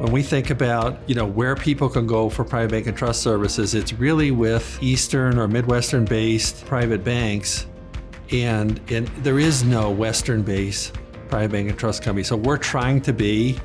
When we think about, where people can go for private bank and trust services, it's really with Eastern or Midwestern-based private banks, and there is no Western-based private bank and trust company. So we're trying to be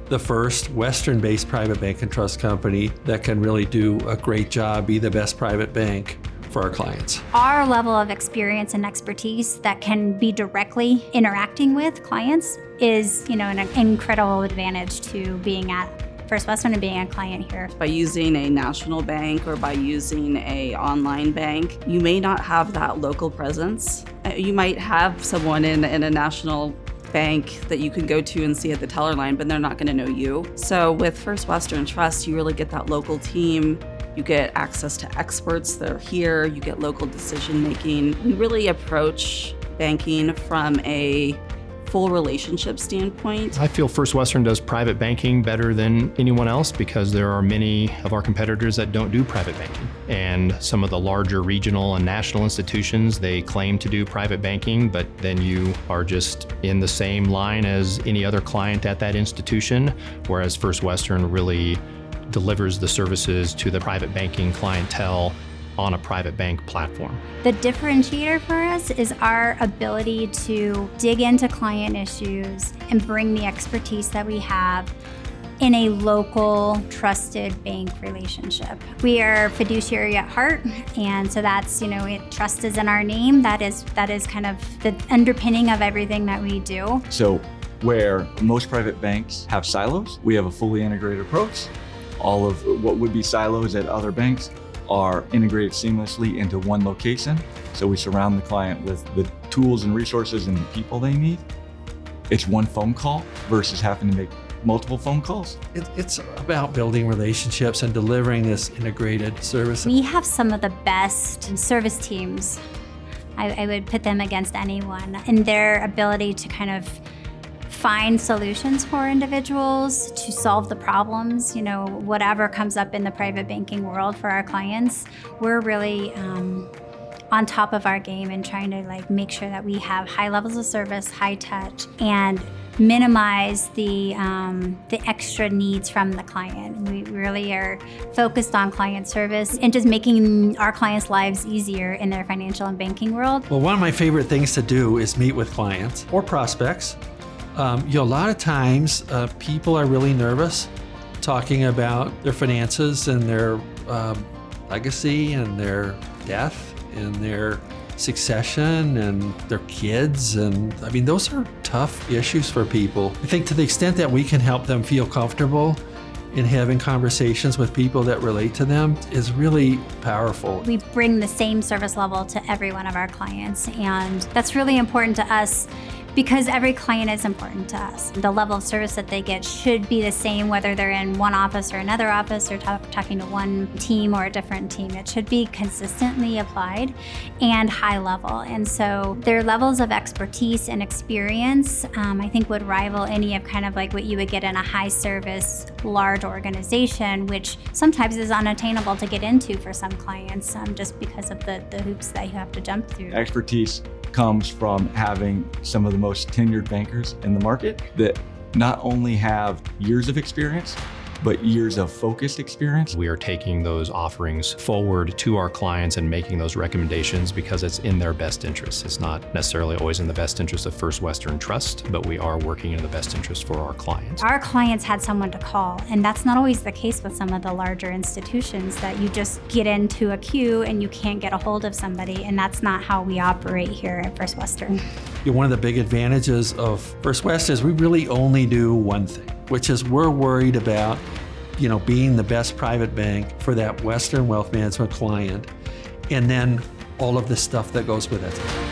the first Western-based private bank and trust company that can really do a great job, be the best private bank for our clients. Our level of experience and expertise that can be directly interacting with clients is, an incredible advantage to being at First Western and being a client here. By using a national bank or by using an online bank, you may not have that local presence. You might have someone in a national bank that you can go to and see at the teller line, but they're not going to know you. So with First Western Trust, you really get that local team. You get access to experts that are here. You get local decision making. We really approach banking from a full relationship standpoint. I feel First Western does private banking better than anyone else because there are many of our competitors that don't do private banking. And some of the larger regional and national institutions, they claim to do private banking, but then you are just in the same line as any other client at that institution, whereas First Western really delivers the services to the private banking clientele on a private bank platform. The differentiator for us is our ability to dig into client issues and bring the expertise that we have in a local, trusted bank relationship. We are fiduciary at heart, and so that's, trust is in our name. That is kind of the underpinning of everything that we do. So where most private banks have silos, we have a fully integrated approach. All of what would be silos at other banks are integrated seamlessly into one location. So we surround the client with the tools and resources and the people they need. It's one phone call versus having to make multiple phone calls. It's about building relationships and delivering this integrated service. We have some of the best service teams. I would put them against anyone in their ability to kind of find solutions for individuals, to solve the problems, whatever comes up in the private banking world for our clients. We're really on top of our game and trying to make sure that we have high levels of service, high touch, and minimize the extra needs from the client. We really are focused on client service and just making our clients' lives easier in their financial and banking world. Well, one of my favorite things to do is meet with clients or prospects. A lot of times people are really nervous talking about their finances and their legacy and their death and their succession and their kids. And those are tough issues for people. I think to the extent that we can help them feel comfortable in having conversations with people that relate to them is really powerful. We bring the same service level to every one of our clients, and that's really important to us because every client is important to us. The level of service that they get should be the same whether they're in one office or another office or talking to one team or a different team. It should be consistently applied and high level. And so their levels of expertise and experience, I think would rival any of kind of what you would get in a high service, large organization, which sometimes is unattainable to get into for some clients just because of the hoops that you have to jump through. Expertise comes from having some of the most tenured bankers in the market that not only have years of experience, but years of focused experience. We are taking those offerings forward to our clients and making those recommendations because it's in their best interest. It's not necessarily always in the best interest of First Western Trust, but we are working in the best interest for our clients. Our clients had someone to call, and that's not always the case with some of the larger institutions that you just get into a queue and you can't get a hold of somebody, and that's not how we operate here at First Western. One of the big advantages of First West is we really only do one thing, which is we're worried about, being the best private bank for that Western wealth management client, and then all of the stuff that goes with it.